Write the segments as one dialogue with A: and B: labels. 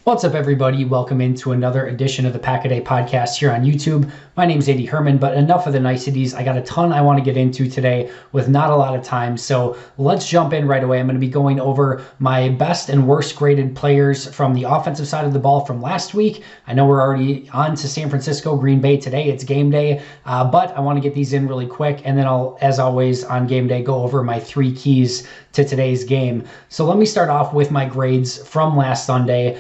A: What's up, everybody? Welcome into another edition of the Pack-A-Day podcast here on YouTube. My name's Andy Herman, but enough of the niceties. I got a ton I want to get into today with not a lot of time, so let's jump in right away. I'm going to be going over my best and worst graded players from the offensive side of the ball from last week. I know we're already on to San Francisco, Green Bay today. It's game day, but I want to get these in really quick, and then I'll, as always, on game day, go over my 3 keys to today's game. So let me start off with my grades from last Sunday.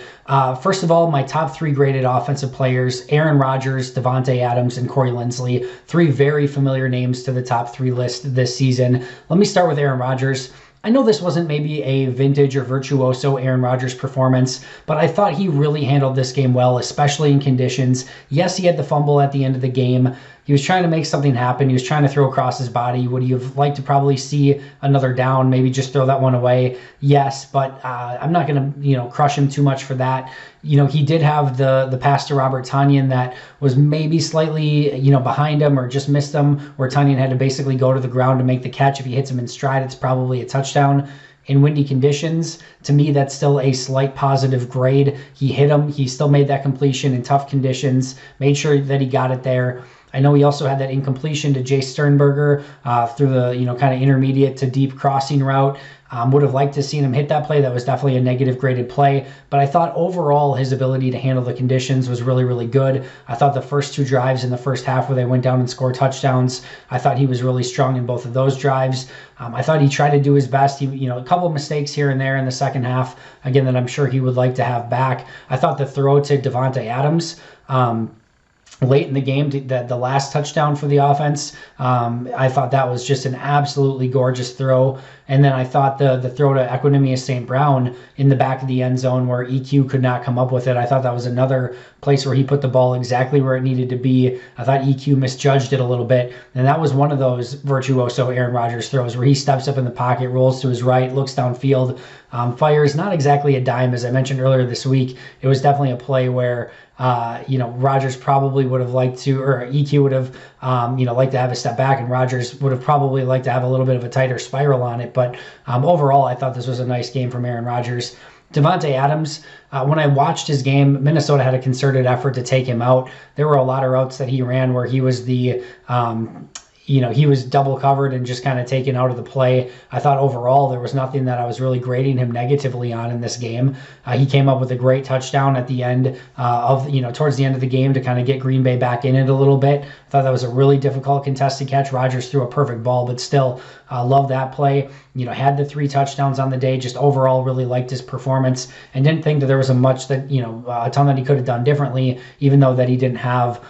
A: First of all, my top 3 graded offensive players: Aaron Rodgers, Davante Adams, and Corey Linsley. 3 very familiar names to the top 3 list this season. Let me start with Aaron Rodgers. I know this wasn't maybe a vintage or virtuoso Aaron Rodgers performance, but I thought he really handled this game well, especially in conditions. Yes, he had the fumble at the end of the game. He was trying to make something happen. He was trying to throw across his body. Would you have liked to probably see another down, maybe just throw that one away? Yes, but I'm not going to, crush him too much for that. He did have the pass to Robert Tonyan that was maybe slightly, behind him or just missed him, where Tonyan had to basically go to the ground to make the catch. If he hits him in stride, it's probably a touchdown. In windy conditions, to me, that's still a slight positive grade. He hit him. He still made that completion in tough conditions, made sure that he got it there. I know he also had that incompletion to Jay Sternberger through the kind of intermediate to deep crossing route. Would have liked to seen him hit that play. That was definitely a negative graded play. But I thought overall his ability to handle the conditions was really, really good. I thought the first 2 drives in the first half where they went down and scored touchdowns, I thought he was really strong in both of those drives. I thought he tried to do his best. He, a couple of mistakes here and there in the second half, again, that I'm sure he would like to have back. I thought the throw to Davante Adams, late in the game, the last touchdown for the offense, I thought that was just an absolutely gorgeous throw. And then I thought the throw to Equanimeous St. Brown in the back of the end zone where EQ could not come up with it, I thought that was another place where he put the ball exactly where it needed to be. I thought EQ misjudged it a little bit. And that was one of those virtuoso Aaron Rodgers throws where he steps up in the pocket, rolls to his right, looks downfield, fires not exactly a dime, as I mentioned earlier this week. It was definitely a play where Rodgers probably would have liked to, or EQ would have, liked to have a step back, and Rodgers would have probably liked to have a little bit of a tighter spiral on it. But overall, I thought this was a nice game from Aaron Rodgers. Davante Adams, when I watched his game, Minnesota had a concerted effort to take him out. There were a lot of routes that he ran where he was he was double covered and just kind of taken out of the play. I thought overall there was nothing that I was really grading him negatively on in this game. He came up with a great touchdown at the end towards the end of the game to kind of get Green Bay back in it a little bit. I thought that was a really difficult contested catch. Rodgers threw a perfect ball, but still loved that play. Had the 3 touchdowns on the day. Just overall really liked his performance and didn't think that there was a ton that he could have done differently, even though that he didn't have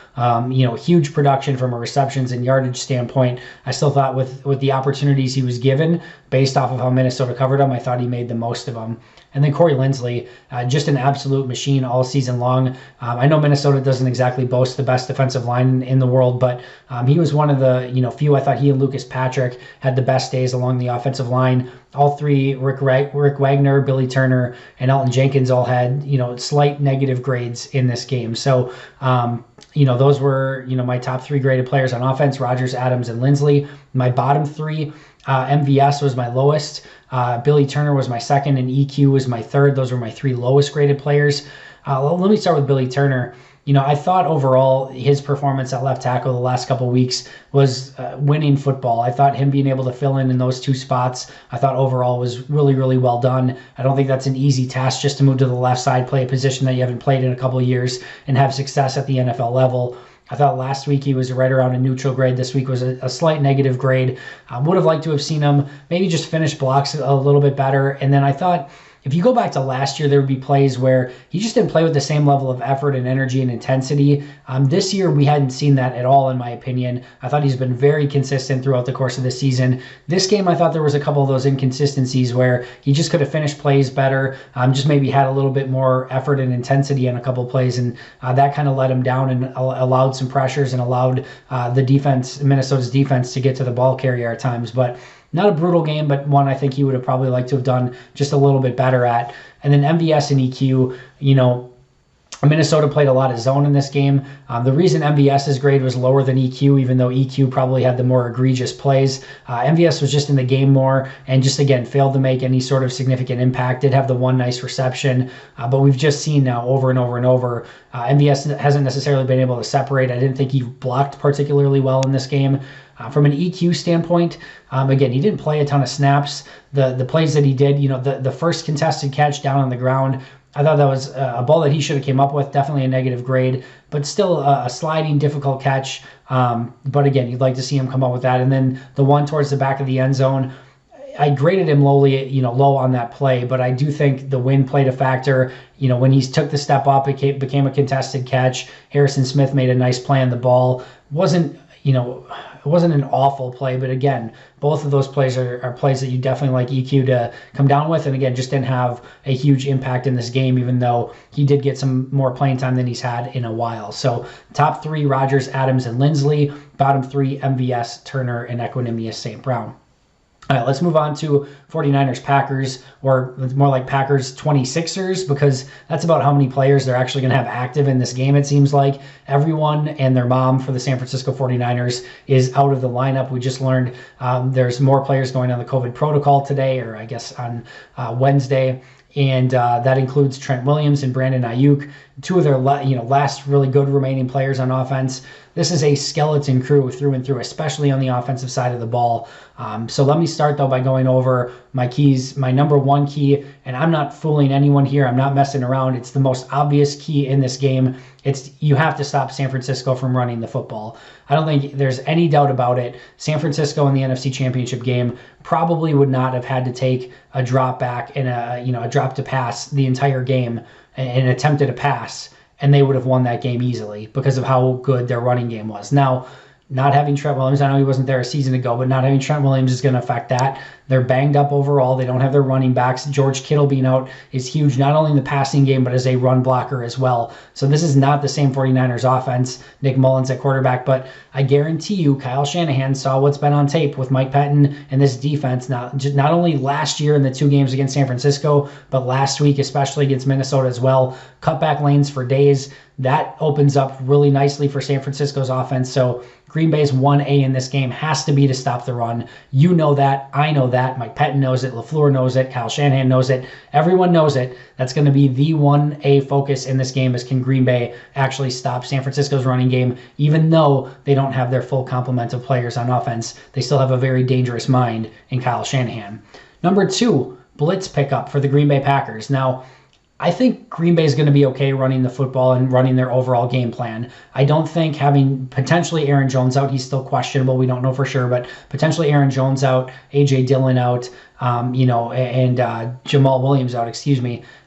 A: huge production from a receptions and yardage standpoint. I still thought with the opportunities he was given based off of how Minnesota covered him, I thought he made the most of them. And then Corey Linsley, just an absolute machine all season long. I know Minnesota doesn't exactly boast the best defensive line in the world, but he was one of the few. I thought he and Lucas Patrick had the best days along the offensive line. All 3, Rick Wagner, Billy Turner, and Elton Jenkins all had slight negative grades in this game. So those were my top 3 graded players on offense: Rodgers, Adams, and Linsley. My bottom 3, MVS was my lowest. Billy Turner was my second, and EQ was my third. Those were my 3 lowest graded players. Let me start with Billy Turner. I thought overall his performance at left tackle the last couple of weeks was winning football. I thought him being able to fill in those 2 spots, I thought overall was really, really well done. I don't think that's an easy task just to move to the left side, play a position that you haven't played in a couple of years, and have success at the NFL level. I thought last week he was right around a neutral grade. This week was a slight negative grade. Would have liked to have seen him maybe just finish blocks a little bit better. And then I thought if you go back to last year, there would be plays where he just didn't play with the same level of effort and energy and intensity. This year, we hadn't seen that at all, in my opinion. I thought he's been very consistent throughout the course of the season. This game, I thought there was a couple of those inconsistencies where he just could have finished plays better, just maybe had a little bit more effort and intensity in a couple of plays, and that kind of let him down and allowed some pressures and allowed Minnesota's defense to get to the ball carrier at times. But not a brutal game, but one I think he would have probably liked to have done just a little bit better at. And then MVS and EQ, Minnesota played a lot of zone in this game. The reason MVS's grade was lower than EQ, even though EQ probably had the more egregious plays, MVS was just in the game more and just, again, failed to make any sort of significant impact. Did have the one nice reception, but we've just seen now over and over and over, MVS hasn't necessarily been able to separate. I didn't think he blocked particularly well in this game. From an EQ standpoint, again, he didn't play a ton of snaps. The plays that he did, the first contested catch down on the ground, I thought that was a ball that he should have came up with, definitely a negative grade, but still a sliding, difficult catch. But again, you'd like to see him come up with that. And then the one towards the back of the end zone, I graded him low on that play, but I do think the wind played a factor. When he took the step up, it became a contested catch. Harrison Smith made a nice play on the ball. It wasn't an awful play, but again, both of those plays are plays that you definitely like EQ to come down with. And again, just didn't have a huge impact in this game, even though he did get some more playing time than he's had in a while. So top 3, Rodgers, Adams, and Lindsley. Bottom 3, MVS, Turner, and Equanimeous St. Brown. All right, let's move on to 49ers Packers, or it's more like Packers 26ers, because that's about how many players they're actually going to have active in this game, it seems like. Everyone and their mom for the San Francisco 49ers is out of the lineup. We just learned there's more players going on the COVID protocol today, or I guess on Wednesday. And that includes Trent Williams and Brandon Ayuk, two of their last really good remaining players on offense. This is a skeleton crew through and through, especially on the offensive side of the ball. So let me start, though, by going over my keys. My number 1 key, and I'm not fooling anyone here. I'm not messing around. It's the most obvious key in this game. You have to stop San Francisco from running the football. I don't think there's any doubt about it. San Francisco in the NFC Championship game probably would not have had to take a drop back and a drop to pass the entire game and attempted a pass, and they would have won that game easily because of how good their running game was. Now, not having Trent Williams, I know he wasn't there a season ago, but not having Trent Williams is going to affect that. They're banged up overall. They don't have their running backs. George Kittle being out is huge, not only in the passing game, but as a run blocker as well. So this is not the same 49ers offense. Nick Mullins at quarterback, but I guarantee you Kyle Shanahan saw what's been on tape with Mike Pettin and this defense, not only last year in the 2 games against San Francisco, but last week, especially against Minnesota as well. Cutback lanes for days. That opens up really nicely for San Francisco's offense. So Green Bay's 1A in this game has to be to stop the run. You know that. I know that. Mike Pettin knows it. LaFleur knows it. Kyle Shanahan knows it. Everyone knows it. That's going to be the 1A focus in this game, is can Green Bay actually stop San Francisco's running game. Even though they don't have their full complement of players on offense, they still have a very dangerous mind in Kyle Shanahan. Number 2, blitz pickup for the Green Bay Packers. Now, I think Green Bay is going to be okay running the football and running their overall game plan. I don't think having potentially Aaron Jones out, he's still questionable, we don't know for sure, but potentially Aaron Jones out, A.J. Dillon out, and Jamal Williams out,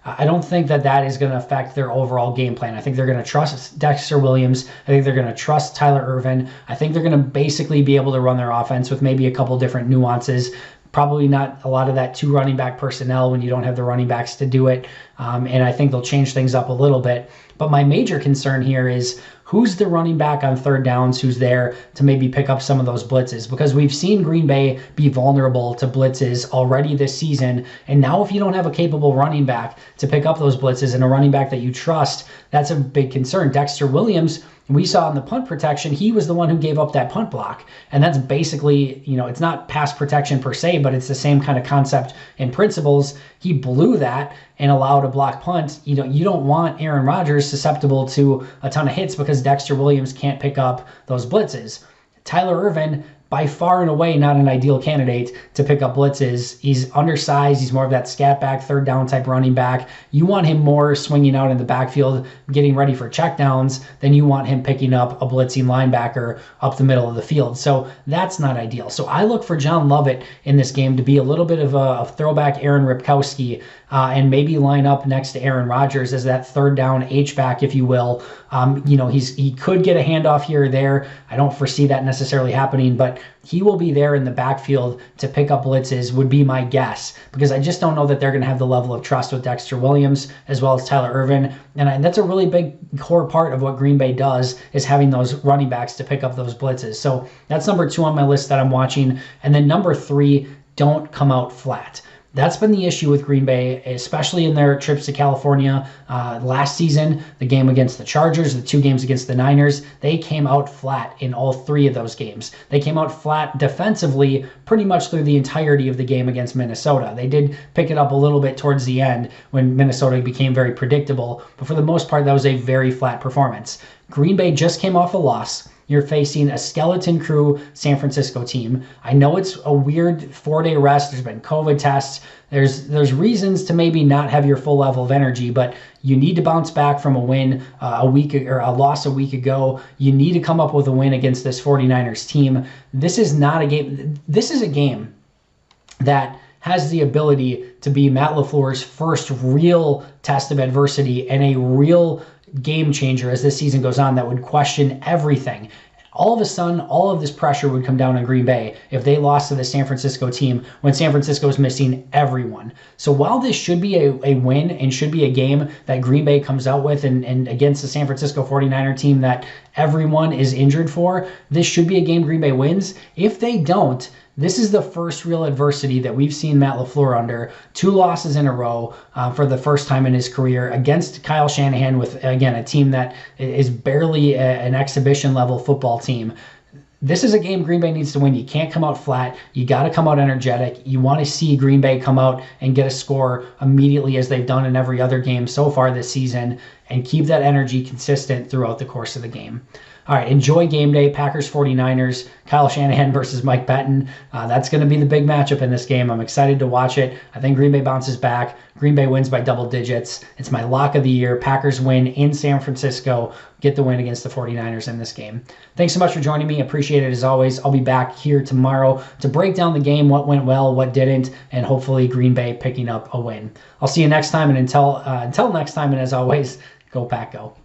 A: I don't think that is going to affect their overall game plan. I think they're going to trust Dexter Williams. I think they're going to trust Tyler Ervin. I think they're going to basically be able to run their offense with maybe a couple different nuances. Probably not a lot of that 2 running back personnel when you don't have the running backs to do it. And I think they'll change things up a little bit. But my major concern here is who's the running back on 3rd downs who's there to maybe pick up some of those blitzes, because we've seen Green Bay be vulnerable to blitzes already this season. And now if you don't have a capable running back to pick up those blitzes and a running back that you trust, that's a big concern. Dexter Williams, we saw in the punt protection, he was the one who gave up that punt block. And that's basically, it's not pass protection per se, but it's the same kind of concept and principles. He blew that and allowed a block punt. You don't want Aaron Rodgers susceptible to a ton of hits because Dexter Williams can't pick up those blitzes. Tyler Ervin, by far and away not an ideal candidate to pick up blitzes. He's undersized. He's more of that scat back, 3rd down type running back. You want him more swinging out in the backfield, getting ready for checkdowns, than you want him picking up a blitzing linebacker up the middle of the field. So that's not ideal. So I look for John Lovett in this game to be a little bit of a throwback Aaron Ripkowski, and maybe line up next to Aaron Rodgers as that 3rd down H-back, if you will. He could get a handoff here or there. I don't foresee that necessarily happening, but he will be there in the backfield to pick up blitzes, would be my guess, because I just don't know that they're going to have the level of trust with Dexter Williams as well as Tyler Ervin. And that's a really big core part of what Green Bay does, is having those running backs to pick up those blitzes. So that's number 2 on my list that I'm watching. And then number 3, don't come out flat. That's been the issue with Green Bay, especially in their trips to California last season. The game against the Chargers, the 2 games against the Niners, they came out flat in all 3 of those games. They came out flat defensively pretty much through the entirety of the game against Minnesota. They did pick it up a little bit towards the end when Minnesota became very predictable, but for the most part, that was a very flat performance. Green Bay just came off a loss. You're facing a skeleton crew San Francisco team. I know it's a weird 4-day rest. There's been COVID tests. There's reasons to maybe not have your full level of energy, but you need to bounce back from a win a loss a week ago. You need to come up with a win against this 49ers team. This is not a game. This is a game that has the ability to be Matt LaFleur's first real test of adversity and a real game changer as this season goes on that would question everything. All of a sudden, all of this pressure would come down on Green Bay if they lost to the San Francisco team when San Francisco is missing everyone. So while this should be a win and should be a game that Green Bay comes out with and against the San Francisco 49er team that everyone is injured for, this should be a game Green Bay wins. If they don't, this is the first real adversity that we've seen Matt LaFleur under. 2 losses in a row for the first time in his career against Kyle Shanahan with, again, a team that is barely an exhibition level football team. This is a game Green Bay needs to win. You can't come out flat. You got to come out energetic. You want to see Green Bay come out and get a score immediately as they've done in every other game so far this season and keep that energy consistent throughout the course of the game. All right, enjoy game day. Packers 49ers, Kyle Shanahan versus Mike Pettin. That's going to be the big matchup in this game. I'm excited to watch it. I think Green Bay bounces back. Green Bay wins by double digits. It's my lock of the year. Packers win in San Francisco. Get the win against the 49ers in this game. Thanks so much for joining me. Appreciate it as always. I'll be back here tomorrow to break down the game, what went well, what didn't, and hopefully Green Bay picking up a win. I'll see you next time, and until next time, and as always, go Pack Go.